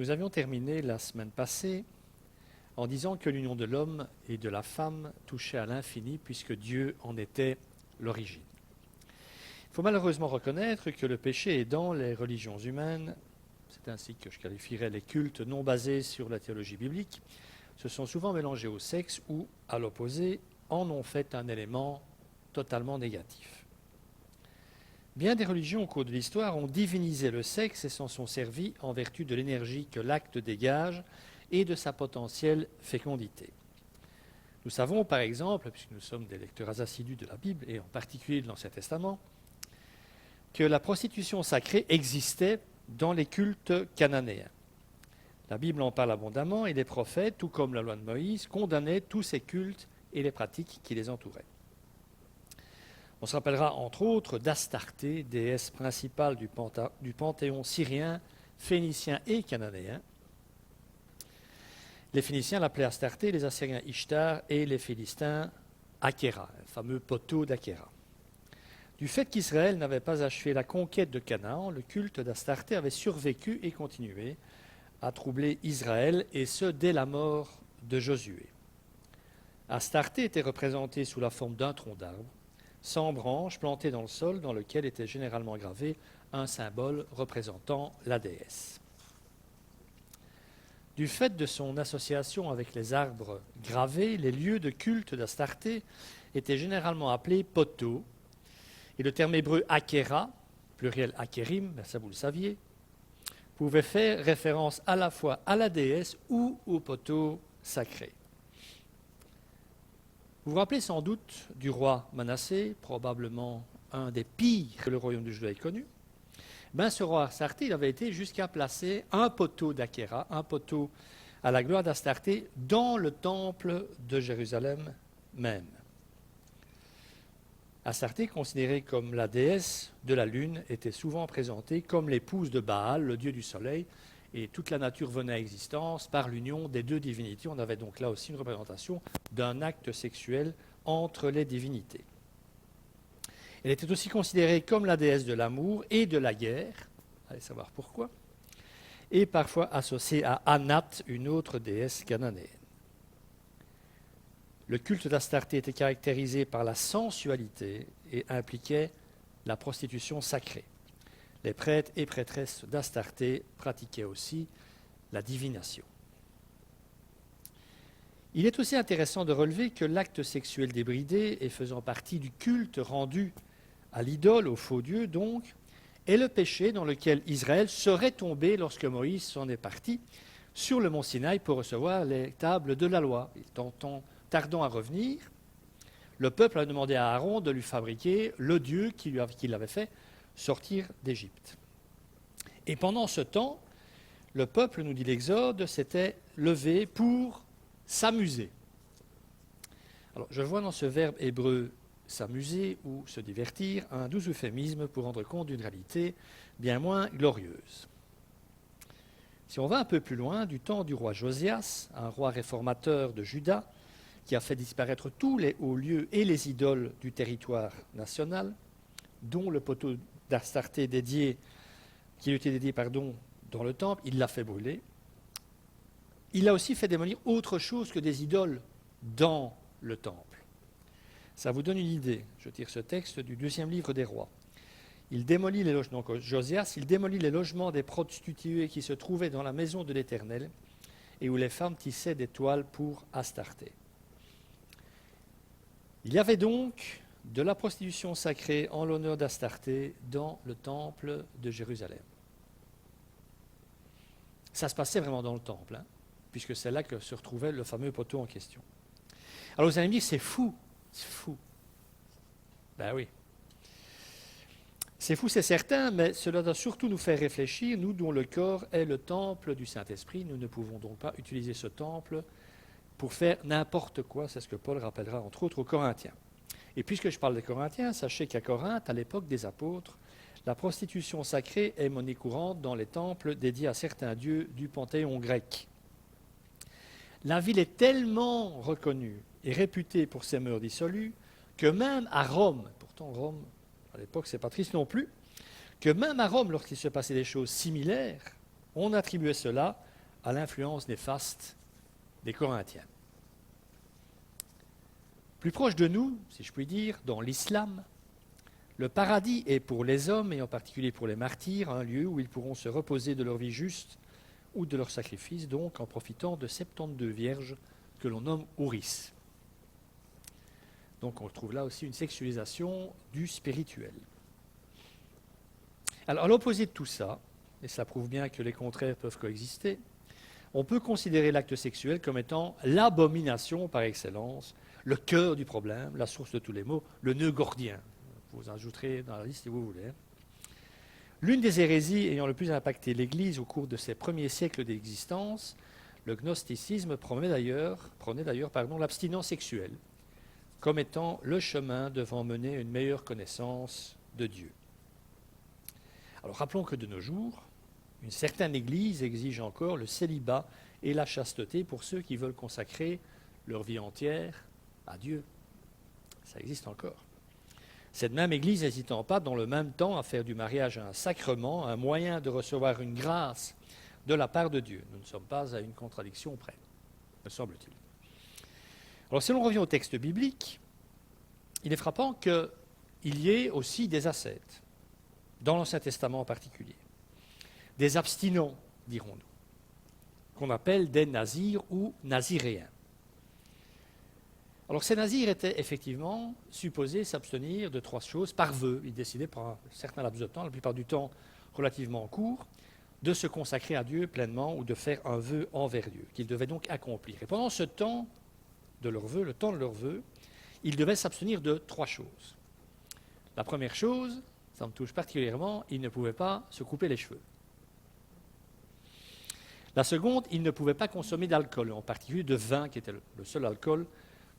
Nous avions terminé la semaine passée en disant que l'union de l'homme et de la femme touchait à l'infini puisque Dieu en était l'origine. Il faut malheureusement reconnaître que le péché est dans les religions humaines, c'est ainsi que je qualifierais les cultes non basés sur la théologie biblique, se sont souvent mélangés au sexe ou, à l'opposé, en ont fait un élément totalement négatif. Bien des religions au cours de l'histoire ont divinisé le sexe et s'en sont servis en vertu de l'énergie que l'acte dégage et de sa potentielle fécondité. Nous savons par exemple, puisque nous sommes des lecteurs assidus de la Bible, et en particulier de l'Ancien Testament, que la prostitution sacrée existait dans les cultes cananéens. La Bible en parle abondamment et les prophètes, tout comme la loi de Moïse, condamnaient tous ces cultes et les pratiques qui les entouraient. On se rappellera entre autres d'Astarté, déesse principale du panthéon syrien, phénicien et cananéen. Les Phéniciens l'appelaient Astarté, les Assyriens Ishtar et les Philistins Akhéra, le fameux poteau d'Akhéra. Du fait qu'Israël n'avait pas achevé la conquête de Canaan, le culte d'Astarté avait survécu et continué à troubler Israël, et ce dès la mort de Josué. Astarté était représentée sous la forme d'un tronc d'arbre, sans branches, planté dans le sol, dans lequel était généralement gravé un symbole représentant la déesse. Du fait de son association avec les arbres gravés, les lieux de culte d'Astarté étaient généralement appelés poteaux, et le terme hébreu Akhéra, pluriel Akhérim, ça vous le saviez, pouvait faire référence à la fois à la déesse ou au poteau sacré. Vous vous rappelez sans doute du roi Manassé, probablement un des pires que le royaume de Juda ait connu. Ce roi Astarté, il avait été jusqu'à placer un poteau d'Akhéra, un poteau à la gloire d'Astarté, dans le temple de Jérusalem même. Astarté, considérée comme la déesse de la lune, était souvent présentée comme l'épouse de Baal, le dieu du soleil, et toute la nature venait à existence par l'union des deux divinités. On avait donc là aussi une représentation d'un acte sexuel entre les divinités. Elle était aussi considérée comme la déesse de l'amour et de la guerre, allez savoir pourquoi, et parfois associée à Anat, une autre déesse cananéenne. Le culte d'Astarté était caractérisé par la sensualité et impliquait la prostitution sacrée. Les prêtres et prêtresses d'Astarté pratiquaient aussi la divination. Il est aussi intéressant de relever que l'acte sexuel débridé et faisant partie du culte rendu à l'idole, au faux Dieu donc, est le péché dans lequel Israël serait tombé lorsque Moïse s'en est parti sur le mont Sinaï pour recevoir les tables de la loi. Tardant à revenir, le peuple a demandé à Aaron de lui fabriquer le Dieu qui l'avait fait sortir d'Égypte. Et pendant ce temps, le peuple, nous dit l'Exode, s'était levé pour s'amuser. Alors, je vois dans ce verbe hébreu s'amuser ou se divertir un doux euphémisme pour rendre compte d'une réalité bien moins glorieuse. Si on va un peu plus loin, du temps du roi Josias, un roi réformateur de Juda, qui a fait disparaître tous les hauts lieux et les idoles du territoire national, dont le poteau d'Astarté qui lui était dédié dans le temple, il l'a fait brûler. Il a aussi fait démolir autre chose que des idoles dans le temple. Ça vous donne une idée. Je tire ce texte du 2e livre des rois. Josias, il démolit les logements des prostituées qui se trouvaient dans la maison de l'Éternel et où les femmes tissaient des toiles pour Astarté. Il y avait donc de la prostitution sacrée en l'honneur d'Astarté dans le temple de Jérusalem. Ça se passait vraiment dans le temple, puisque c'est là que se retrouvait le fameux poteau en question. Alors vous allez me dire, c'est fou. Ben oui. C'est fou, c'est certain, mais cela doit surtout nous faire réfléchir, nous dont le corps est le temple du Saint-Esprit. Nous ne pouvons donc pas utiliser ce temple pour faire n'importe quoi. C'est ce que Paul rappellera entre autres aux Corinthiens. Et puisque je parle des Corinthiens, sachez qu'à Corinthe, à l'époque des apôtres, la prostitution sacrée est monnaie courante dans les temples dédiés à certains dieux du panthéon grec. La ville est tellement reconnue et réputée pour ses mœurs dissolues que même à Rome, pourtant Rome, à l'époque c'est pas triste non plus, que même à Rome, lorsqu'il se passait des choses similaires, on attribuait cela à l'influence néfaste des Corinthiens. Plus proche de nous, si je puis dire, dans l'islam, le paradis est pour les hommes, et en particulier pour les martyrs, un lieu où ils pourront se reposer de leur vie juste ou de leur sacrifice, donc en profitant de 72 vierges que l'on nomme Houris. Donc on retrouve là aussi une sexualisation du spirituel. Alors à l'opposé de tout ça, et cela prouve bien que les contraires peuvent coexister, on peut considérer l'acte sexuel comme étant l'abomination par excellence, le cœur du problème, la source de tous les maux, le nœud gordien. Vous en ajouterez dans la liste si vous voulez. L'une des hérésies ayant le plus impacté l'Église au cours de ses premiers siècles d'existence, le gnosticisme prenait d'ailleurs l'abstinence sexuelle comme étant le chemin devant mener à une meilleure connaissance de Dieu. Alors rappelons que de nos jours, une certaine Église exige encore le célibat et la chasteté pour ceux qui veulent consacrer leur vie entière à Dieu. Ça existe encore. Cette même Église n'hésitant pas dans le même temps à faire du mariage un sacrement, un moyen de recevoir une grâce de la part de Dieu. Nous ne sommes pas à une contradiction près, me semble-t-il. Alors si l'on revient au texte biblique, il est frappant qu'il y ait aussi des ascètes, dans l'Ancien Testament en particulier. Des abstinents, dirons-nous, qu'on appelle des nazirs ou naziréens. Alors ces nazirs étaient effectivement supposés s'abstenir de 3 choses par vœu. Ils décidaient par un certain laps de temps, la plupart du temps relativement court, de se consacrer à Dieu pleinement ou de faire un vœu envers Dieu, qu'ils devaient donc accomplir. Et pendant ce temps de leur vœu, le temps de leur vœu, ils devaient s'abstenir de 3 choses. La première chose, ça me touche particulièrement, ils ne pouvaient pas se couper les cheveux. La seconde, ils ne pouvaient pas consommer d'alcool, en particulier de vin, qui était le seul alcool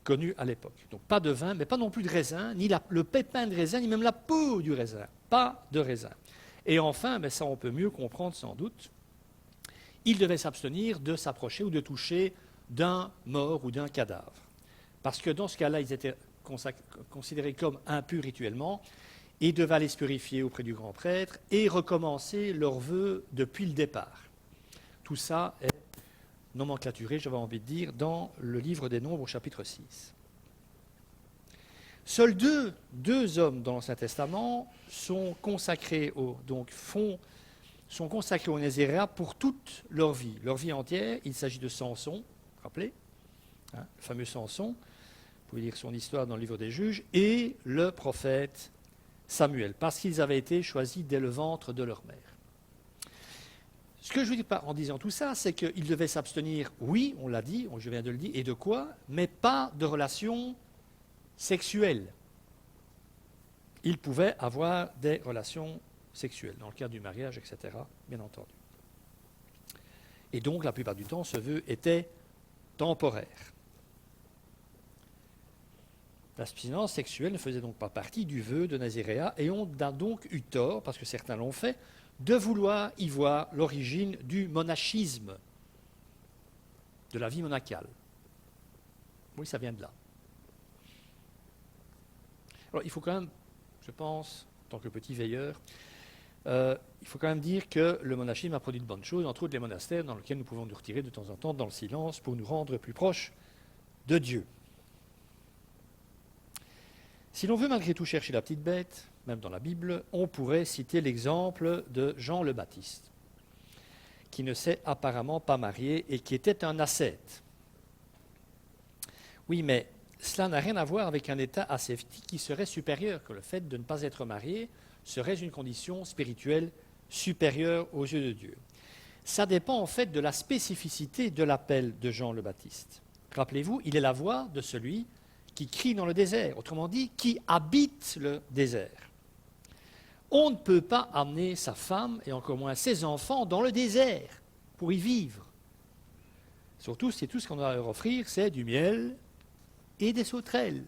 connu à l'époque. Donc pas de vin, mais pas non plus de raisin, ni le pépin de raisin, ni même la peau du raisin. Pas de raisin. Et enfin, mais ça on peut mieux comprendre sans doute, ils devaient s'abstenir de s'approcher ou de toucher d'un mort ou d'un cadavre. Parce que dans ce cas-là, ils étaient considérés comme impurs rituellement, et ils devaient aller se purifier auprès du grand prêtre et recommencer leurs vœux depuis le départ. Tout ça est nomenclaturé, j'avais envie de dire, dans le livre des Nombres au chapitre 6. Seuls deux hommes dans l'Ancien Testament sont consacrés au Naziréat pour toute leur vie entière. Il s'agit de Samson, vous vous rappelez, le fameux Samson, vous pouvez lire son histoire dans le livre des Juges, et le prophète Samuel, parce qu'ils avaient été choisis dès le ventre de leur mère. Ce que je veux dire en disant tout ça, c'est qu'ils devaient s'abstenir, oui, on l'a dit, je viens de le dire, et de quoi, mais pas de relations sexuelles. Ils pouvaient avoir des relations sexuelles, dans le cadre du mariage, etc., bien entendu. Et donc, la plupart du temps, ce vœu était temporaire. L'abstinence sexuelle ne faisait donc pas partie du vœu de Naziréat, et on a donc eu tort, parce que certains l'ont fait, de vouloir y voir l'origine du monachisme, de la vie monacale. Oui, ça vient de là. Alors, il faut quand même, je pense, en tant que petit veilleur, il faut quand même dire que le monachisme a produit de bonnes choses, entre autres les monastères dans lesquels nous pouvons nous retirer de temps en temps dans le silence pour nous rendre plus proches de Dieu. Si l'on veut malgré tout chercher la petite bête, même dans la Bible, on pourrait citer l'exemple de Jean le Baptiste, qui ne s'est apparemment pas marié et qui était un ascète. Oui, mais cela n'a rien à voir avec un état ascétique qui serait supérieur, que le fait de ne pas être marié serait une condition spirituelle supérieure aux yeux de Dieu. Ça dépend en fait de la spécificité de l'appel de Jean le Baptiste. Rappelez-vous, il est la voix de celui qui crie dans le désert, autrement dit, qui habite le désert. On ne peut pas amener sa femme, et encore moins ses enfants, dans le désert pour y vivre. Surtout si tout ce qu'on a à leur offrir, c'est du miel et des sauterelles.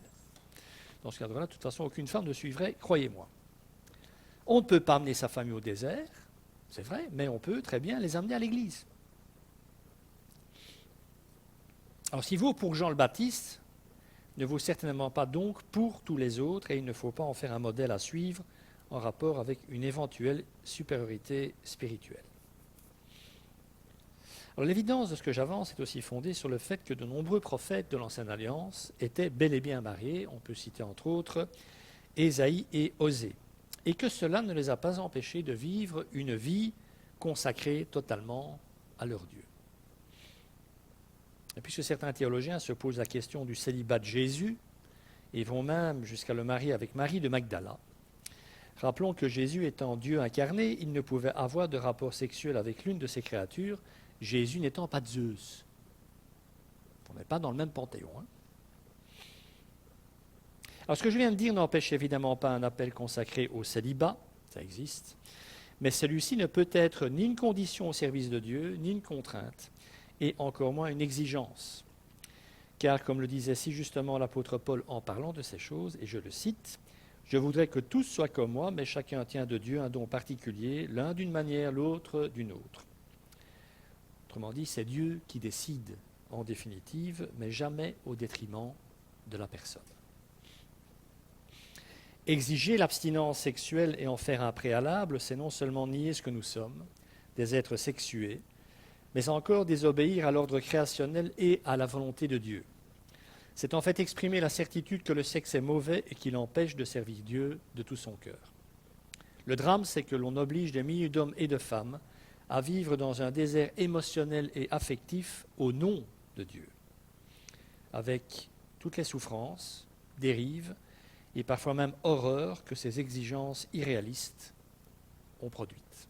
Dans ce cadre-là, de toute façon, aucune femme ne suivrait, croyez-moi. On ne peut pas amener sa famille au désert, c'est vrai, mais on peut très bien les amener à l'église. Alors, ce qui vaut pour Jean le Baptiste ne vaut certainement pas donc pour tous les autres, et il ne faut pas en faire un modèle à suivre en rapport avec une éventuelle supériorité spirituelle. Alors l'évidence de ce que j'avance est aussi fondée sur le fait que de nombreux prophètes de l'Ancienne Alliance étaient bel et bien mariés, on peut citer entre autres Ésaïe et Osée, et que cela ne les a pas empêchés de vivre une vie consacrée totalement à leur Dieu. Et puisque certains théologiens se posent la question du célibat de Jésus et vont même jusqu'à le marier avec Marie de Magdala, rappelons que Jésus étant Dieu incarné, il ne pouvait avoir de rapport sexuel avec l'une de ses créatures, Jésus n'étant pas Zeus. On n'est pas dans le même panthéon. Alors ce que je viens de dire n'empêche évidemment pas un appel consacré au célibat, ça existe, mais celui-ci ne peut être ni une condition au service de Dieu, ni une contrainte, et encore moins une exigence. Car comme le disait si justement l'apôtre Paul en parlant de ces choses, et je le cite, « Je voudrais que tous soient comme moi, mais chacun tient de Dieu un don particulier, l'un d'une manière, l'autre d'une autre. » Autrement dit, c'est Dieu qui décide en définitive, mais jamais au détriment de la personne. Exiger l'abstinence sexuelle et en faire un préalable, c'est non seulement nier ce que nous sommes, des êtres sexués, mais encore désobéir à l'ordre créationnel et à la volonté de Dieu. C'est en fait exprimer la certitude que le sexe est mauvais et qu'il empêche de servir Dieu de tout son cœur. Le drame, c'est que l'on oblige des milliers d'hommes et de femmes à vivre dans un désert émotionnel et affectif au nom de Dieu, avec toutes les souffrances, dérives et parfois même horreurs que ces exigences irréalistes ont produites.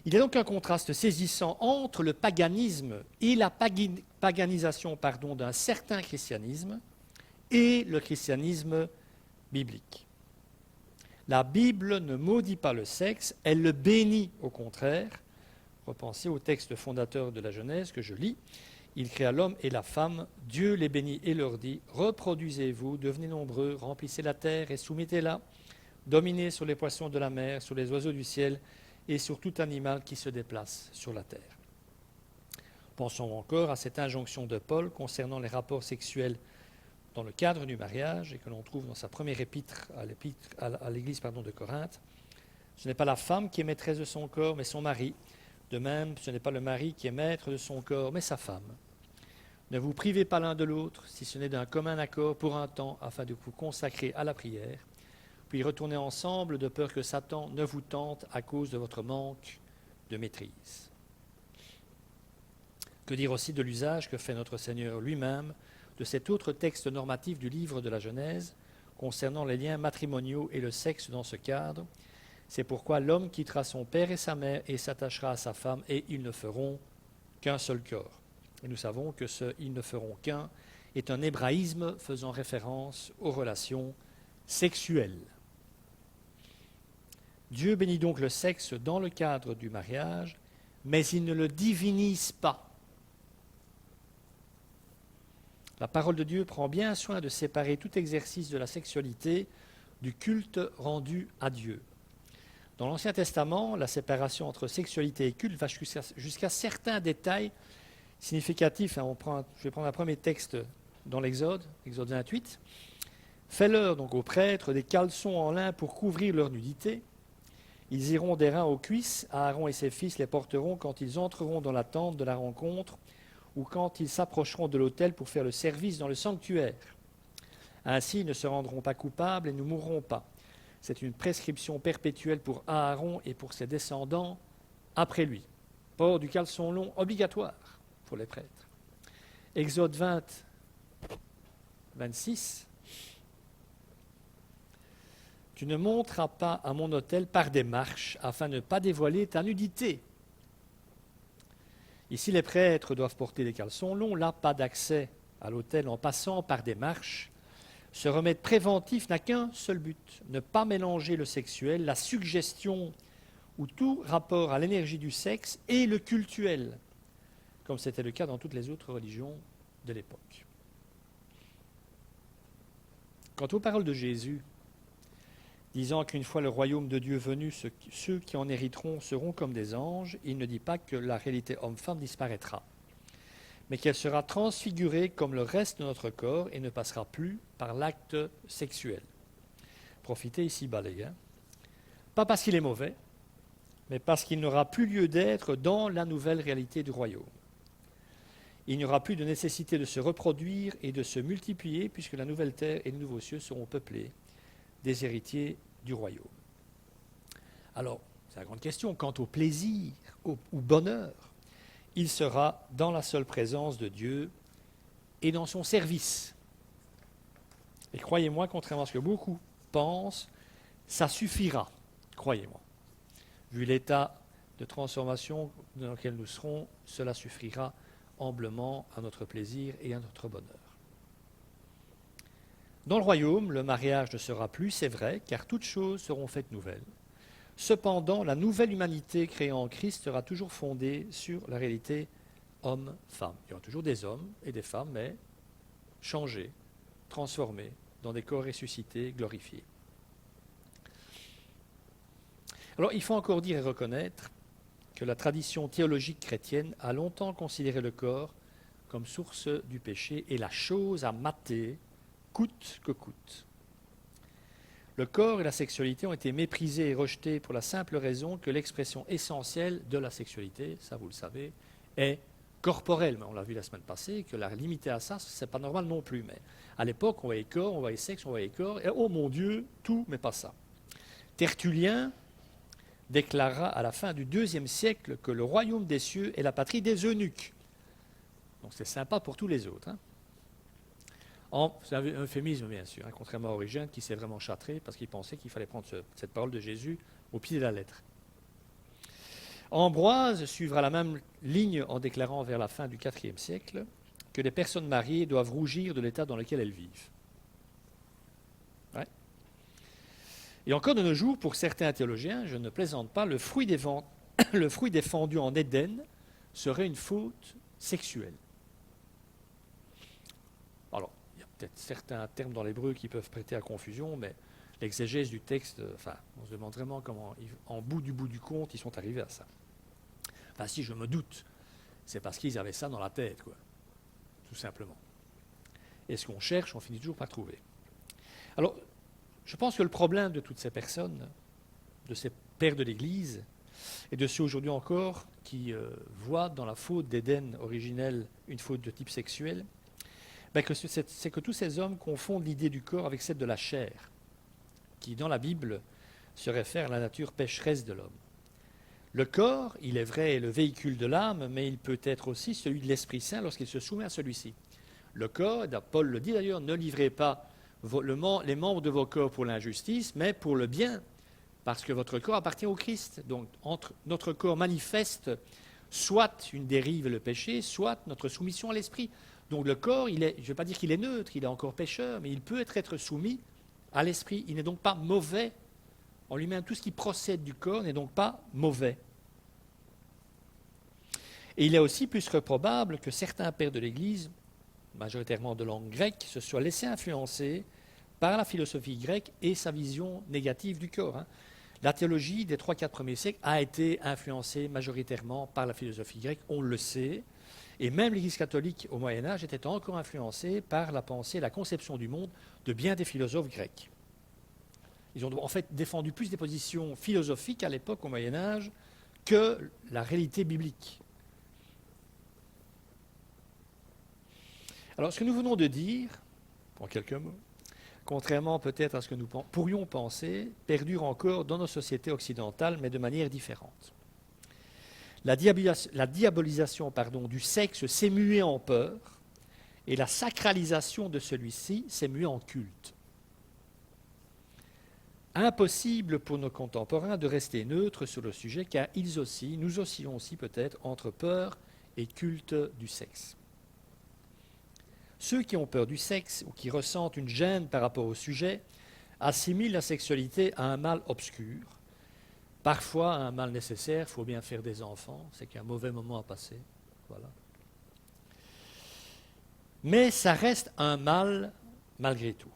Il y a donc un contraste saisissant entre le paganisme et la paganisation d'un certain christianisme et le christianisme biblique. La Bible ne maudit pas le sexe, elle le bénit au contraire. Repensez au texte fondateur de la Genèse que je lis. Il créa l'homme et la femme, Dieu les bénit et leur dit « Reproduisez-vous, devenez nombreux, remplissez la terre et soumettez-la, dominez sur les poissons de la mer, sur les oiseaux du ciel et sur tout animal qui se déplace sur la terre. » Pensons encore à cette injonction de Paul concernant les rapports sexuels dans le cadre du mariage et que l'on trouve dans sa première épître à l'église de Corinthe. Ce n'est pas la femme qui est maîtresse de son corps, mais son mari. De même, ce n'est pas le mari qui est maître de son corps, mais sa femme. Ne vous privez pas l'un de l'autre, si ce n'est d'un commun accord pour un temps, afin de vous consacrer à la prière, puis retournez ensemble de peur que Satan ne vous tente à cause de votre manque de maîtrise. Que dire aussi de l'usage que fait notre Seigneur lui-même de cet autre texte normatif du livre de la Genèse concernant les liens matrimoniaux et le sexe dans ce cadre. C'est pourquoi l'homme quittera son père et sa mère et s'attachera à sa femme et ils ne feront qu'un seul corps. Et nous savons que ce « ils ne feront qu'un » est un hébraïsme faisant référence aux relations sexuelles. Dieu bénit donc le sexe dans le cadre du mariage, mais il ne le divinise pas. La parole de Dieu prend bien soin de séparer tout exercice de la sexualité du culte rendu à Dieu. Dans l'Ancien Testament, la séparation entre sexualité et culte va jusqu'à certains détails significatifs. Je vais prendre un premier texte dans l'Exode, Exode 28. « Fais-leur donc aux prêtres des caleçons en lin pour couvrir leur nudité. Ils iront des reins aux cuisses, Aaron et ses fils les porteront quand ils entreront dans la tente de la rencontre ou quand ils s'approcheront de l'autel pour faire le service dans le sanctuaire. Ainsi, ils ne se rendront pas coupables et ne mourront pas. C'est une prescription perpétuelle pour Aaron et pour ses descendants après lui. Port du caleçon long obligatoire pour les prêtres. » Exode 20, 26. « Tu ne monteras pas à mon autel par des marches afin de ne pas dévoiler ta nudité. » Ici, les prêtres doivent porter des caleçons longs. Là, pas d'accès à l'autel en passant par des marches. Ce remède préventif n'a qu'un seul but, ne pas mélanger le sexuel, la suggestion ou tout rapport à l'énergie du sexe et le cultuel, comme c'était le cas dans toutes les autres religions de l'époque. Quant aux paroles de Jésus, disant qu'une fois le royaume de Dieu venu, ceux qui en hériteront seront comme des anges, il ne dit pas que la réalité homme-femme disparaîtra, mais qu'elle sera transfigurée comme le reste de notre corps et ne passera plus par l'acte sexuel. Profitez ici, les gars. Pas parce qu'il est mauvais, mais parce qu'il n'aura plus lieu d'être dans la nouvelle réalité du royaume. Il n'y aura plus de nécessité de se reproduire et de se multiplier, puisque la nouvelle terre et les nouveaux cieux seront peuplés des héritiers du royaume. Alors, c'est la grande question. Quant au plaisir, au bonheur, il sera dans la seule présence de Dieu et dans son service. Et croyez-moi, contrairement à ce que beaucoup pensent, ça suffira, croyez-moi. Vu l'état de transformation dans lequel nous serons, cela suffira amplement à notre plaisir et à notre bonheur. Dans le royaume, le mariage ne sera plus, c'est vrai, car toutes choses seront faites nouvelles. Cependant, la nouvelle humanité créée en Christ sera toujours fondée sur la réalité homme-femme. Il y aura toujours des hommes et des femmes, mais changés, transformés, dans des corps ressuscités, glorifiés. Alors, il faut encore dire et reconnaître que la tradition théologique chrétienne a longtemps considéré le corps comme source du péché et la chose à mater coûte que coûte. Le corps et la sexualité ont été méprisés et rejetés pour la simple raison que l'expression essentielle de la sexualité, ça vous le savez, est corporelle. Mais on l'a vu la semaine passée, que la limiter à ça, c'est pas normal non plus. Mais à l'époque, on voyait corps, on voyait sexe, on voyait corps, et oh mon Dieu, tout, mais pas ça. Tertullien déclara à la fin du IIe siècle que le royaume des cieux est la patrie des eunuques. Donc c'est sympa pour tous les autres. C'est un euphémisme, bien sûr, contrairement à Origène qui s'est vraiment châtré parce qu'il pensait qu'il fallait prendre cette parole de Jésus au pied de la lettre. Ambroise suivra la même ligne en déclarant vers la fin du IVe siècle que les personnes mariées doivent rougir de l'état dans lequel elles vivent. Ouais. Et encore de nos jours, pour certains théologiens, je ne plaisante pas, le fruit défendu en Éden serait une faute sexuelle. Alors, il y a peut-être certains termes dans l'hébreu qui peuvent prêter à confusion, mais l'exégèse du texte, on se demande vraiment comment, en bout du compte, ils sont arrivés à ça. Enfin, si je me doute, c'est parce qu'ils avaient ça dans la tête, quoi, tout simplement. Et ce qu'on cherche, on finit toujours par trouver. Alors, je pense que le problème de toutes ces personnes, de ces pères de l'Église, et de ceux aujourd'hui encore qui voient dans la faute d'Éden originelle une faute de type sexuel, c'est que tous ces hommes confondent l'idée du corps avec celle de la chair, qui, dans la Bible, se réfère à la nature pécheresse de l'homme. Le corps, il est vrai, est le véhicule de l'âme, mais il peut être aussi celui de l'Esprit Saint lorsqu'il se soumet à celui-ci. Le corps, Paul le dit d'ailleurs, ne livrez pas les membres de vos corps pour l'injustice, mais pour le bien, parce que votre corps appartient au Christ. Donc, notre corps manifeste soit une dérive et le péché, soit notre soumission à l'Esprit. Donc le corps, je ne vais pas dire qu'il est neutre, il est encore pécheur, mais il peut être soumis à l'Esprit. Il n'est donc pas mauvais. En lui-même, tout ce qui procède du corps n'est donc pas mauvais. Et il est aussi plus que probable que certains pères de l'Église, majoritairement de langue grecque, se soient laissés influencer par la philosophie grecque et sa vision négative du corps. La théologie des 3-4 premiers siècles a été influencée majoritairement par la philosophie grecque, on le sait. Et même l'Église catholique au Moyen-Âge était encore influencée par la pensée, la conception du monde de bien des philosophes grecs. Ils ont en fait défendu plus des positions philosophiques à l'époque au Moyen-Âge que la réalité biblique. Alors ce que nous venons de dire, en quelques mots, contrairement peut-être à ce que nous pourrions penser, perdure encore dans nos sociétés occidentales, mais de manière différente. La diabolisation du sexe s'est muée en peur et la sacralisation de celui-ci s'est muée en culte. Impossible pour nos contemporains de rester neutres sur le sujet car nous oscillons aussi peut-être entre peur et culte du sexe. Ceux qui ont peur du sexe ou qui ressentent une gêne par rapport au sujet assimilent la sexualité à un mal obscur. Parfois, un mal nécessaire, il faut bien faire des enfants, c'est qu'un mauvais moment à passer. Voilà. Mais ça reste un mal malgré tout.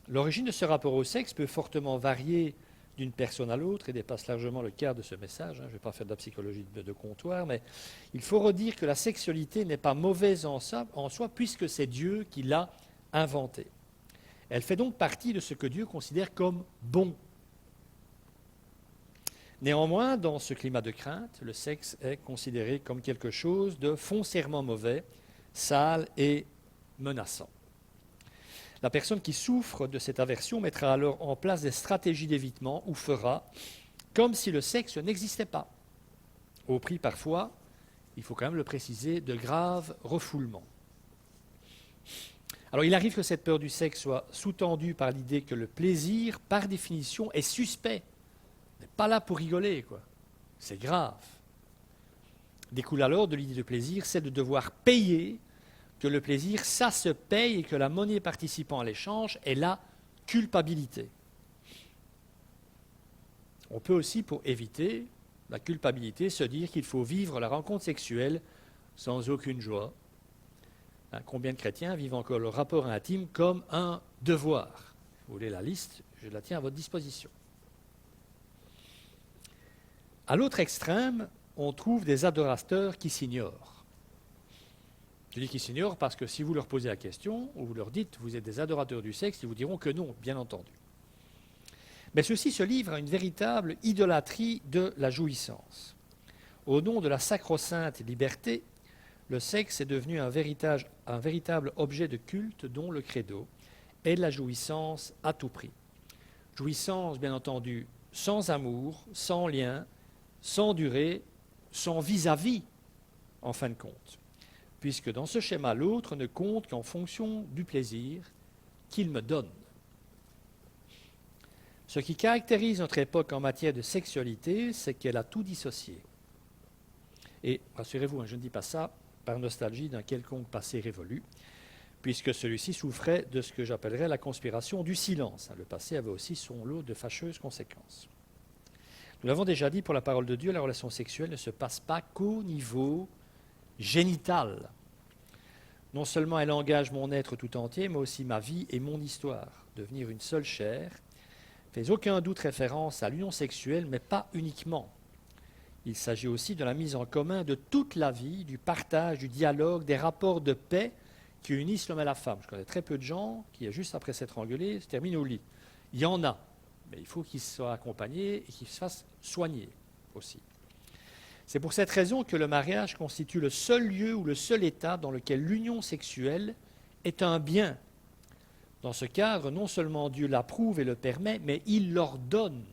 L'origine de ce rapport au sexe peut fortement varier d'une personne à l'autre et dépasse largement le cadre de ce message. Je ne vais pas faire de la psychologie de comptoir, mais il faut redire que la sexualité n'est pas mauvaise en soi puisque c'est Dieu qui l'a inventée. Elle fait donc partie de ce que Dieu considère comme bon. Néanmoins, dans ce climat de crainte, le sexe est considéré comme quelque chose de foncièrement mauvais, sale et menaçant. La personne qui souffre de cette aversion mettra alors en place des stratégies d'évitement ou fera comme si le sexe n'existait pas, au prix parfois, il faut quand même le préciser, de graves refoulements. Alors il arrive que cette peur du sexe soit sous-tendue par l'idée que le plaisir, par définition, est suspect. On n'est pas là pour rigoler, quoi. C'est grave. Découle alors de l'idée de plaisir, c'est de devoir payer, que le plaisir, ça se paye et que la monnaie participant à l'échange est la culpabilité. On peut aussi, pour éviter la culpabilité, se dire qu'il faut vivre la rencontre sexuelle sans aucune joie. Combien de chrétiens vivent encore le rapport intime comme un devoir? Vous voulez la liste? Je la tiens à votre disposition. À l'autre extrême, on trouve des adorateurs qui s'ignorent. Je dis qu'ils s'ignorent parce que si vous leur posez la question, ou vous leur dites « vous êtes des adorateurs du sexe », ils vous diront que non, bien entendu. Mais ceux-ci se livrent à une véritable idolâtrie de la jouissance. Au nom de la sacro-sainte liberté, le sexe est devenu un véritable objet de culte dont le credo est la jouissance à tout prix. Jouissance, bien entendu, sans amour, sans lien, sans durée, sans vis-à-vis, en fin de compte. Puisque dans ce schéma, l'autre ne compte qu'en fonction du plaisir qu'il me donne. Ce qui caractérise notre époque en matière de sexualité, c'est qu'elle a tout dissocié. Et rassurez-vous, je ne dis pas ça par nostalgie d'un quelconque passé révolu, puisque celui-ci souffrait de ce que j'appellerais la conspiration du silence. Le passé avait aussi son lot de fâcheuses conséquences. Nous l'avons déjà dit, pour la parole de Dieu, la relation sexuelle ne se passe pas qu'au niveau génital. Non seulement elle engage mon être tout entier, mais aussi ma vie et mon histoire. Devenir une seule chair ne fait aucun doute référence à l'union sexuelle, mais pas uniquement. Il s'agit aussi de la mise en commun de toute la vie, du partage, du dialogue, des rapports de paix qui unissent l'homme et la femme. Je connais très peu de gens qui, juste après s'être engueulés, se terminent au lit. Il y en a, mais il faut qu'ils soient accompagnés et qu'ils se fassent soigner aussi. C'est pour cette raison que le mariage constitue le seul lieu ou le seul état dans lequel l'union sexuelle est un bien. Dans ce cadre, non seulement Dieu l'approuve et le permet, mais il l'ordonne.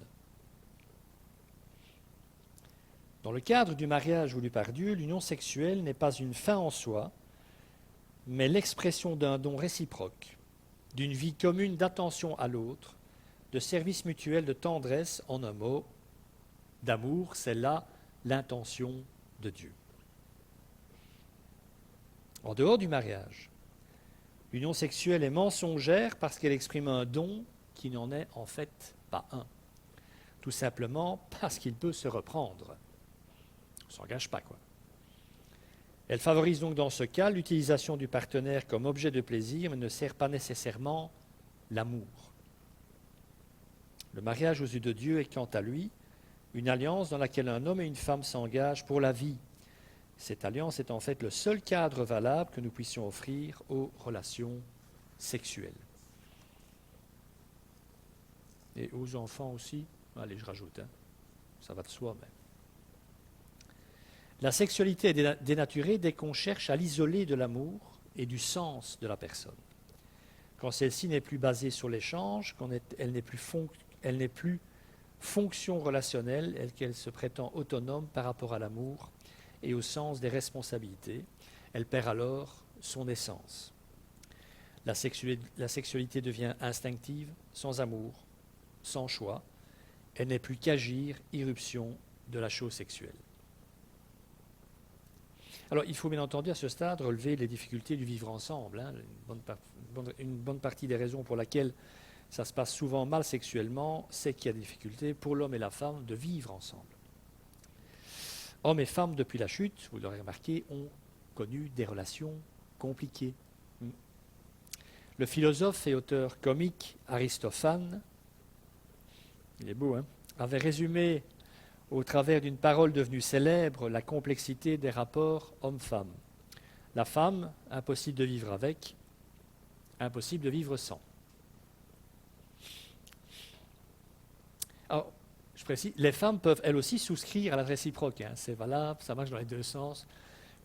Dans le cadre du mariage voulu par Dieu, l'union sexuelle n'est pas une fin en soi, mais l'expression d'un don réciproque, d'une vie commune d'attention à l'autre, de service mutuel de tendresse, en un mot, d'amour. C'est là l'intention de Dieu. En dehors du mariage, l'union sexuelle est mensongère parce qu'elle exprime un don qui n'en est en fait pas un. Tout simplement parce qu'il peut se reprendre. On ne s'engage pas, quoi. Elle favorise donc dans ce cas l'utilisation du partenaire comme objet de plaisir, mais ne sert pas nécessairement l'amour. Le mariage aux yeux de Dieu est quant à lui une alliance dans laquelle un homme et une femme s'engagent pour la vie. Cette alliance est en fait le seul cadre valable que nous puissions offrir aux relations sexuelles. Et aux enfants aussi. Allez, je rajoute, ça va de soi même. La sexualité est dénaturée dès qu'on cherche à l'isoler de l'amour et du sens de la personne. Quand celle-ci n'est plus basée sur l'échange, quand elle n'est plus fonction relationnelle, qu'elle se prétend autonome par rapport à l'amour et au sens des responsabilités, elle perd alors son essence. La sexualité devient instinctive, sans amour, sans choix. Elle n'est plus qu'agir, irruption de la chose sexuelle. Alors, il faut bien entendu à ce stade relever les difficultés du vivre ensemble. Une bonne partie des raisons pour lesquelles ça se passe souvent mal sexuellement, c'est qu'il y a des difficultés pour l'homme et la femme de vivre ensemble. Hommes et femmes, depuis la chute, vous l'aurez remarqué, ont connu des relations compliquées. Le philosophe et auteur comique Aristophane, il est beau, avait résumé au travers d'une parole devenue célèbre la complexité des rapports homme-femme. La femme, impossible de vivre avec, impossible de vivre sans. Alors, je précise, les femmes peuvent elles aussi souscrire à la réciproque. Hein. C'est valable, ça marche dans les deux sens.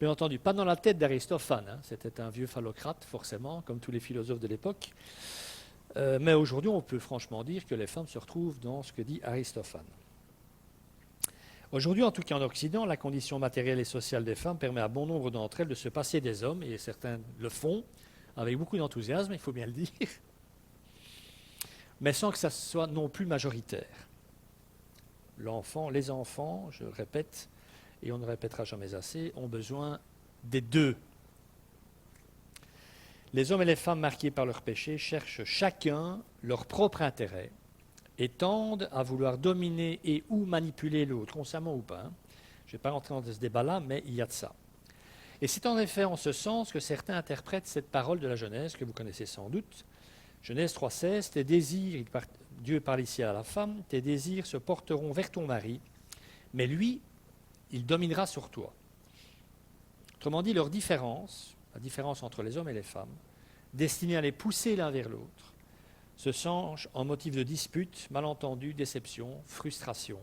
Bien entendu, pas dans la tête d'Aristophane. Hein. C'était un vieux phallocrate, forcément, comme tous les philosophes de l'époque. Mais aujourd'hui, on peut franchement dire que les femmes se retrouvent dans ce que dit Aristophane. Aujourd'hui, en tout cas en Occident, la condition matérielle et sociale des femmes permet à bon nombre d'entre elles de se passer des hommes, et certains le font avec beaucoup d'enthousiasme, il faut bien le dire, mais sans que ça soit non plus majoritaire. Les enfants, je le répète, et on ne répétera jamais assez, ont besoin des deux. Les hommes et les femmes marqués par leur péché cherchent chacun leur propre intérêt et tendent à vouloir dominer et ou manipuler l'autre, consciemment ou pas. Hein. Je ne vais pas rentrer dans ce débat-là, mais il y a de ça. Et c'est en effet en ce sens que certains interprètent cette parole de la Genèse, que vous connaissez sans doute. Genèse 3,16, tes désirs, Dieu parle ici à la femme, tes désirs se porteront vers ton mari, mais lui, il dominera sur toi. Autrement dit, leur différence, la différence entre les hommes et les femmes, destinée à les pousser l'un vers l'autre, se change en motif de dispute, malentendu, déception, frustration.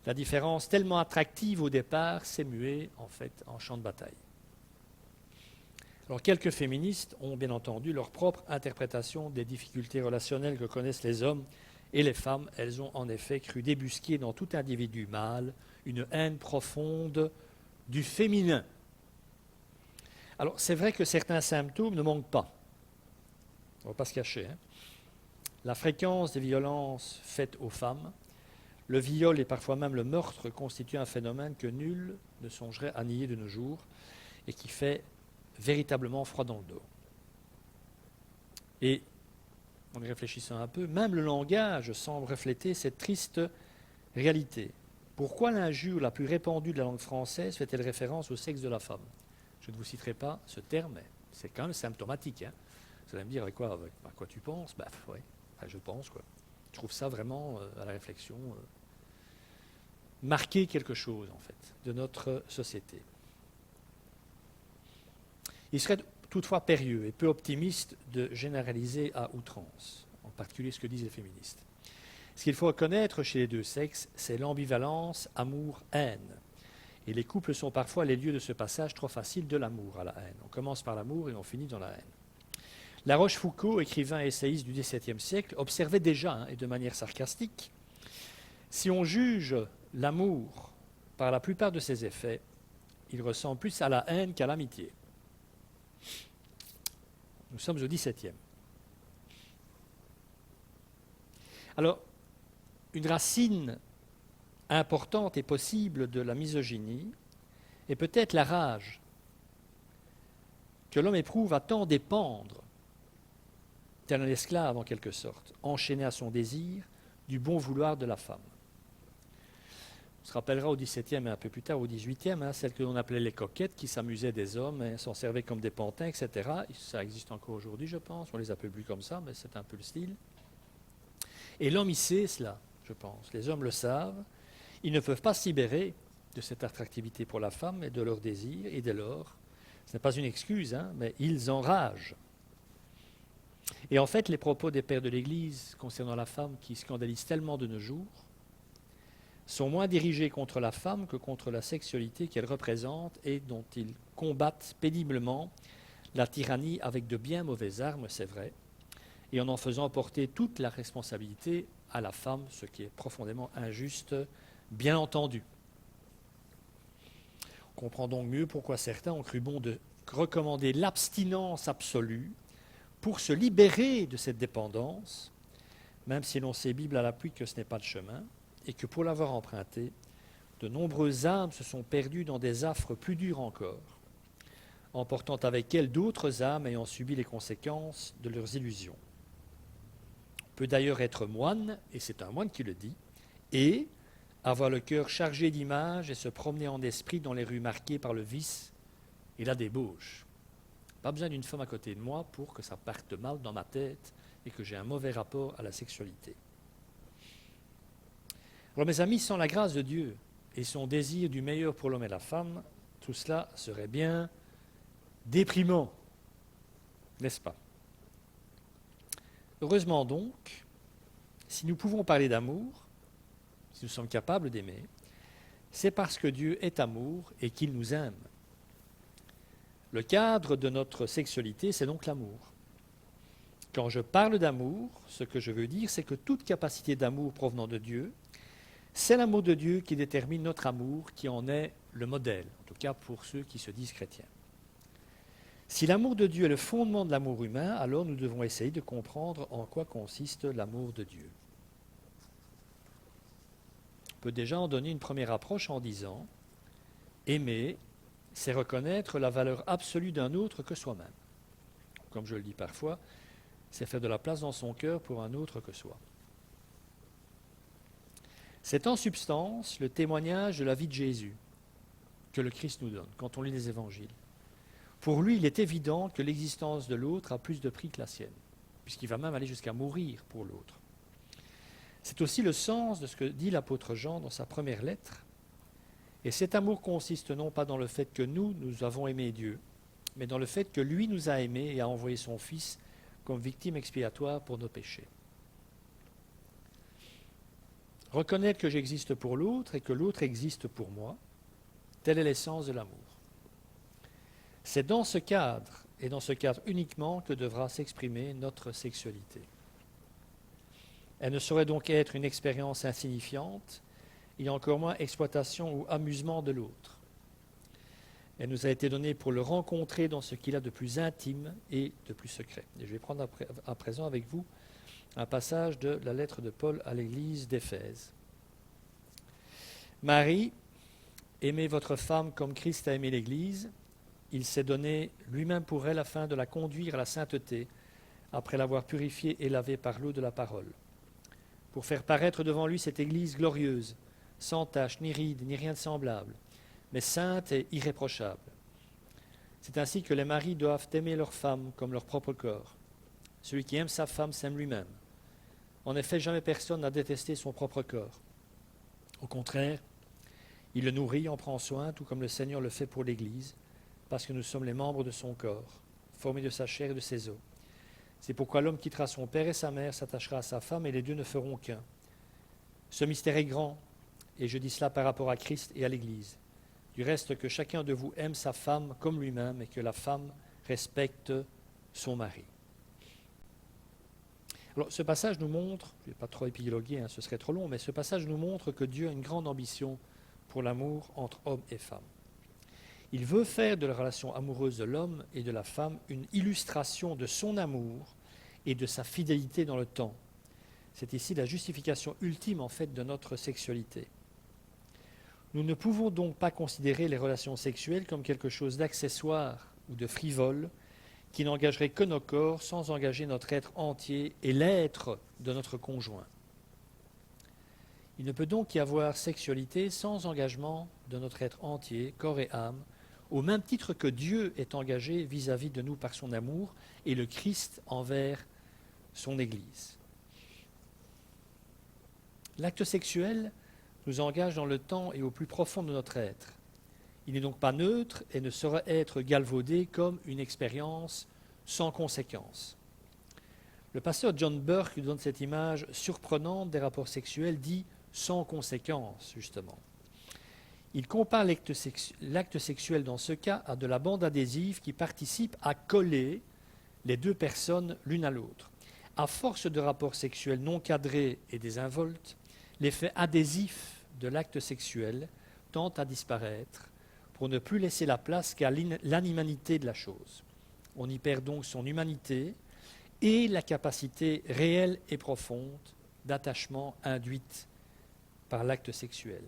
La différence, tellement attractive au départ, s'est muée en fait en champ de bataille. Alors, quelques féministes ont bien entendu leur propre interprétation des difficultés relationnelles que connaissent les hommes et les femmes. Elles ont en effet cru débusquer dans tout individu mâle une haine profonde du féminin. Alors, c'est vrai que certains symptômes ne manquent pas. On ne va pas se cacher. Hein. La fréquence des violences faites aux femmes, le viol et parfois même le meurtre constituent un phénomène que nul ne songerait à nier de nos jours et qui fait véritablement froid dans le dos. Et, en y réfléchissant un peu, même le langage semble refléter cette triste réalité. Pourquoi l'injure la plus répandue de la langue française fait-elle référence au sexe de la femme? Je ne vous citerai pas ce terme, mais c'est quand même symptomatique. Hein. Vous allez me dire, à quoi tu penses? Ouais, je pense, quoi. Je trouve ça vraiment, à la réflexion, marquer quelque chose, en fait, de notre société. Il serait toutefois périlleux et peu optimiste de généraliser à outrance, en particulier ce que disent les féministes. Ce qu'il faut reconnaître chez les deux sexes, c'est l'ambivalence amour-haine. Et les couples sont parfois les lieux de ce passage trop facile de l'amour à la haine. On commence par l'amour et on finit dans la haine. La Rochefoucauld, écrivain et essayiste du XVIIe siècle, observait déjà, et de manière sarcastique, si on juge l'amour par la plupart de ses effets, il ressemble plus à la haine qu'à l'amitié. Nous sommes au XVIIe. Alors, une racine importante et possible de la misogynie est peut-être la rage que l'homme éprouve à tant dépendre, tel un esclave en quelque sorte, enchaîné à son désir du bon vouloir de la femme. On se rappellera au XVIIe et un peu plus tard au XVIIIe, celles que l'on appelait les coquettes qui s'amusaient des hommes, s'en servaient comme des pantins, etc. Ça existe encore aujourd'hui, je pense. On les appelle plus comme ça, mais c'est un peu le style. Et l'homme, il sait cela, je pense. Les hommes le savent. Ils ne peuvent pas se libérer de cette attractivité pour la femme et de leur désir, et dès lors, ce n'est pas une excuse, mais ils enragent. Et en fait, les propos des pères de l'Église concernant la femme qui scandalisent tellement de nos jours sont moins dirigés contre la femme que contre la sexualité qu'elle représente et dont ils combattent péniblement la tyrannie avec de bien mauvaises armes, c'est vrai, et en faisant porter toute la responsabilité à la femme, ce qui est profondément injuste, bien entendu. On comprend donc mieux pourquoi certains ont cru bon de recommander l'abstinence absolue pour se libérer de cette dépendance, même si l'on sait Bible à l'appui que ce n'est pas le chemin, et que pour l'avoir emprunté, de nombreuses âmes se sont perdues dans des affres plus dures encore, emportant avec elles d'autres âmes ayant subi les conséquences de leurs illusions. On peut d'ailleurs être moine, et c'est un moine qui le dit, et avoir le cœur chargé d'images et se promener en esprit dans les rues marquées par le vice et la débauche. Pas besoin d'une femme à côté de moi pour que ça parte mal dans ma tête et que j'ai un mauvais rapport à la sexualité. Alors mes amis, sans la grâce de Dieu et son désir du meilleur pour l'homme et la femme, tout cela serait bien déprimant, n'est-ce pas? Heureusement donc, si nous pouvons parler d'amour, si nous sommes capables d'aimer, c'est parce que Dieu est amour et qu'il nous aime. Le cadre de notre sexualité, c'est donc l'amour. Quand je parle d'amour, ce que je veux dire, c'est que toute capacité d'amour provenant de Dieu, c'est l'amour de Dieu qui détermine notre amour, qui en est le modèle, en tout cas pour ceux qui se disent chrétiens. Si l'amour de Dieu est le fondement de l'amour humain, alors nous devons essayer de comprendre en quoi consiste l'amour de Dieu. On peut déjà en donner une première approche en disant « Aimer, c'est reconnaître la valeur absolue d'un autre que soi-même. » Comme je le dis parfois, c'est faire de la place dans son cœur pour un autre que soi. C'est en substance le témoignage de la vie de Jésus que le Christ nous donne quand on lit les évangiles. Pour lui, il est évident que l'existence de l'autre a plus de prix que la sienne, puisqu'il va même aller jusqu'à mourir pour l'autre. C'est aussi le sens de ce que dit l'apôtre Jean dans sa première lettre. Et cet amour consiste non pas dans le fait que nous avons aimé Dieu, mais dans le fait que lui nous a aimés et a envoyé son Fils comme victime expiatoire pour nos péchés. Reconnaître que j'existe pour l'autre et que l'autre existe pour moi, telle est l'essence de l'amour. C'est dans ce cadre, et dans ce cadre uniquement, que devra s'exprimer notre sexualité. Elle ne saurait donc être une expérience insignifiante, et encore moins exploitation ou amusement de l'autre. Elle nous a été donnée pour le rencontrer dans ce qu'il a de plus intime et de plus secret. Et je vais prendre à présent avec vous un passage de la lettre de Paul à l'église d'Éphèse. Marie, aimez votre femme comme Christ a aimé l'église. Il s'est donné lui-même pour elle afin de la conduire à la sainteté, après l'avoir purifiée et lavée par l'eau de la parole, pour faire paraître devant lui cette Église glorieuse, sans tache, ni ride, ni rien de semblable, mais sainte et irréprochable. C'est ainsi que les maris doivent aimer leur femme comme leur propre corps. Celui qui aime sa femme s'aime lui-même. En effet, jamais personne n'a détesté son propre corps. Au contraire, il le nourrit, en prend soin, tout comme le Seigneur le fait pour l'Église, parce que nous sommes les membres de son corps, formés de sa chair et de ses os. C'est pourquoi l'homme quittera son père et sa mère, s'attachera à sa femme, et les deux ne feront qu'un. Ce mystère est grand, et je dis cela par rapport à Christ et à l'Église. Du reste, que chacun de vous aime sa femme comme lui-même, et que la femme respecte son mari. Alors, ce passage nous montre, je ne vais pas trop épiloguer, ce serait trop long, mais ce passage nous montre que Dieu a une grande ambition pour l'amour entre hommes et femmes. Il veut faire de la relation amoureuse de l'homme et de la femme une illustration de son amour et de sa fidélité dans le temps. C'est ici la justification ultime en fait de notre sexualité. Nous ne pouvons donc pas considérer les relations sexuelles comme quelque chose d'accessoire ou de frivole qui n'engagerait que nos corps sans engager notre être entier et l'être de notre conjoint. Il ne peut donc y avoir sexualité sans engagement de notre être entier, corps et âme, au même titre que Dieu est engagé vis-à-vis de nous par son amour et le Christ envers son Église. L'acte sexuel nous engage dans le temps et au plus profond de notre être. Il n'est donc pas neutre et ne saurait être galvaudé comme une expérience sans conséquence. Le pasteur John Burke donne cette image surprenante des rapports sexuels dits sans conséquence, justement. Il compare l'acte sexuel dans ce cas à de la bande adhésive qui participe à coller les deux personnes l'une à l'autre. À force de rapports sexuels non cadrés et désinvoltes, l'effet adhésif de l'acte sexuel tend à disparaître pour ne plus laisser la place qu'à l'animanité de la chose. On y perd donc son humanité et la capacité réelle et profonde d'attachement induite par l'acte sexuel.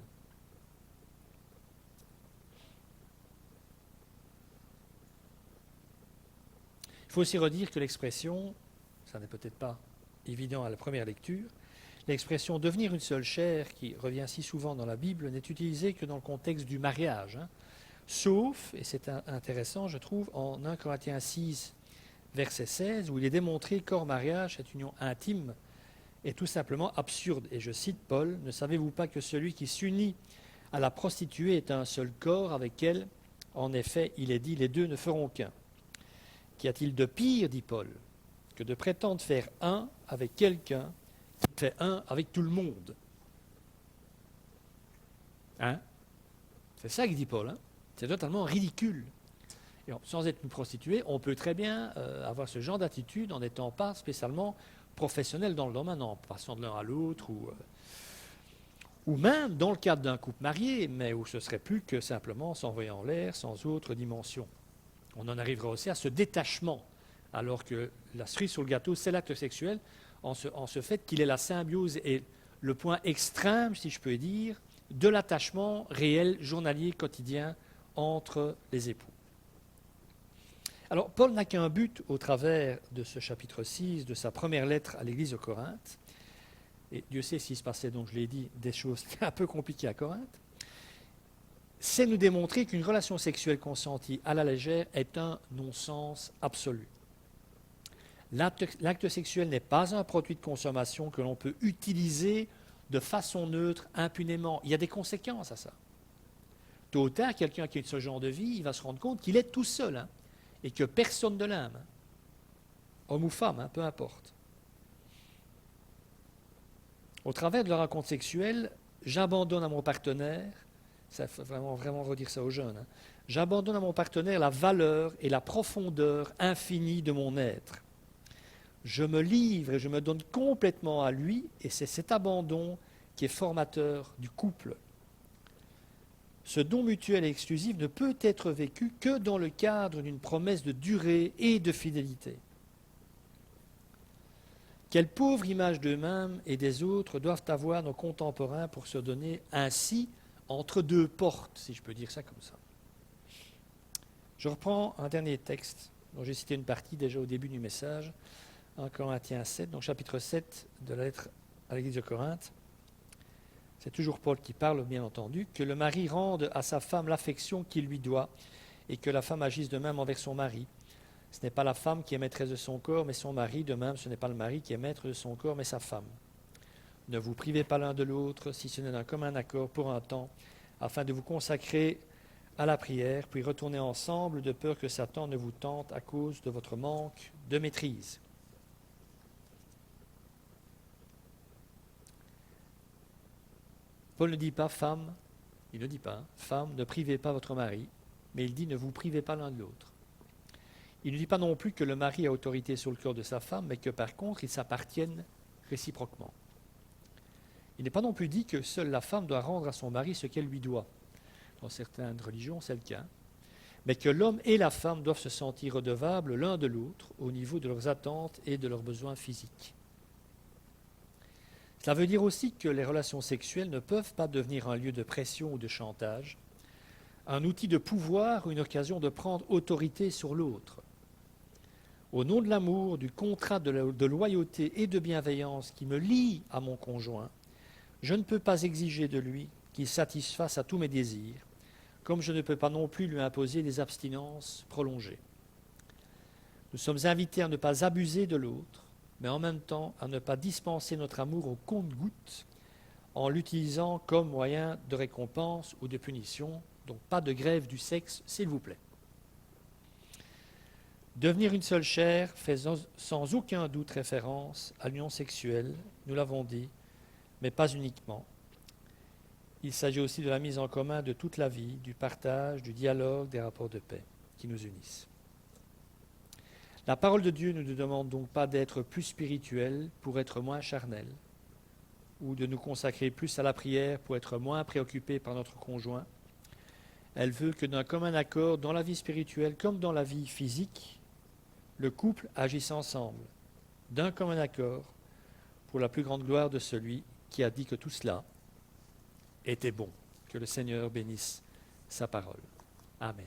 Il faut aussi redire que l'expression, ça n'est peut-être pas évident à la première lecture, l'expression « devenir une seule chair » qui revient si souvent dans la Bible n'est utilisée que dans le contexte du mariage, sauf, et c'est intéressant je trouve, en 1 Corinthiens 6, verset 16, où il est démontré qu'hors mariage, cette union intime est tout simplement absurde. Et je cite Paul, « Ne savez-vous pas que celui qui s'unit à la prostituée est un seul corps avec elle ? En effet, il est dit, les deux ne feront qu'un. » Qu'y a-t-il de pire, dit Paul, que de prétendre faire un avec quelqu'un qui fait un avec tout le monde ? Hein? C'est ça que dit Paul. Hein? C'est totalement ridicule. Et sans être une prostituée, on peut très bien avoir ce genre d'attitude en n'étant pas spécialement professionnel dans le domaine, en passant de l'un à l'autre, ou même dans le cadre d'un couple marié, mais où ce serait plus que simplement s'envoyer en l'air sans autre dimension. On en arrivera aussi à ce détachement, alors que la cerise sur le gâteau, c'est l'acte sexuel, en ce fait qu'il est la symbiose et le point extrême, si je peux dire, de l'attachement réel, journalier, quotidien entre les époux. Alors, Paul n'a qu'un but au travers de ce chapitre 6, de sa première lettre à l'église de Corinthe. Et Dieu sait s'il se passait, donc je l'ai dit, des choses un peu compliquées à Corinthe. C'est nous démontrer qu'une relation sexuelle consentie à la légère est un non-sens absolu. L'acte sexuel n'est pas un produit de consommation que l'on peut utiliser de façon neutre, impunément. Il y a des conséquences à ça. Tôt ou tard, quelqu'un qui a ce genre de vie, il va se rendre compte qu'il est tout seul, hein, et que personne ne l'aime. Homme ou femme, hein, peu importe. Au travers de la rencontre sexuelle, j'abandonne à mon partenaire, ça faut vraiment redire ça aux jeunes, hein, j'abandonne à mon partenaire la valeur et la profondeur infinie de mon être. Je me livre et je me donne complètement à lui, et c'est cet abandon qui est formateur du couple. Ce don mutuel et exclusif ne peut être vécu que dans le cadre d'une promesse de durée et de fidélité. Quelle pauvre image d'eux-mêmes et des autres doivent avoir nos contemporains pour se donner ainsi entre deux portes, si je peux dire ça comme ça. Je reprends un dernier texte dont j'ai cité une partie déjà au début du message, 1 Corinthiens 7, donc chapitre 7 de la lettre à l'église de Corinthe. C'est toujours Paul qui parle, bien entendu, que le mari rende à sa femme l'affection qu'il lui doit et que la femme agisse de même envers son mari. Ce n'est pas la femme qui est maîtresse de son corps, mais son mari. De même, ce n'est pas le mari qui est maître de son corps, mais sa femme. Ne vous privez pas l'un de l'autre, si ce n'est d'un commun accord pour un temps, afin de vous consacrer à la prière, puis retourner ensemble de peur que Satan ne vous tente à cause de votre manque de maîtrise. Paul ne dit pas, femme, il ne dit pas, hein, femme, ne privez pas votre mari, mais il dit, ne vous privez pas l'un de l'autre. Il ne dit pas non plus que le mari a autorité sur le corps de sa femme, mais que par contre, ils s'appartiennent réciproquement. Il n'est pas non plus dit que seule la femme doit rendre à son mari ce qu'elle lui doit. Dans certaines religions, c'est le cas. Mais que l'homme et la femme doivent se sentir redevables l'un de l'autre au niveau de leurs attentes et de leurs besoins physiques. Cela veut dire aussi que les relations sexuelles ne peuvent pas devenir un lieu de pression ou de chantage, un outil de pouvoir ou une occasion de prendre autorité sur l'autre. Au nom de l'amour, du contrat de loyauté et de bienveillance qui me lie à mon conjoint, je ne peux pas exiger de lui qu'il satisfasse à tous mes désirs, comme je ne peux pas non plus lui imposer des abstinences prolongées. Nous sommes invités à ne pas abuser de l'autre, mais en même temps à ne pas dispenser notre amour au compte-gouttes en l'utilisant comme moyen de récompense ou de punition. Donc pas de grève du sexe, s'il vous plaît. Devenir une seule chair fait sans aucun doute référence à l'union sexuelle, nous l'avons dit, mais pas uniquement. Il s'agit aussi de la mise en commun de toute la vie, du partage, du dialogue, des rapports de paix qui nous unissent. La parole de Dieu ne nous demande donc pas d'être plus spirituels pour être moins charnels, ou de nous consacrer plus à la prière pour être moins préoccupés par notre conjoint. Elle veut que d'un commun accord, dans la vie spirituelle comme dans la vie physique, le couple agisse ensemble, d'un commun accord, pour la plus grande gloire de celui qui a dit que tout cela était bon. Que le Seigneur bénisse sa parole. Amen.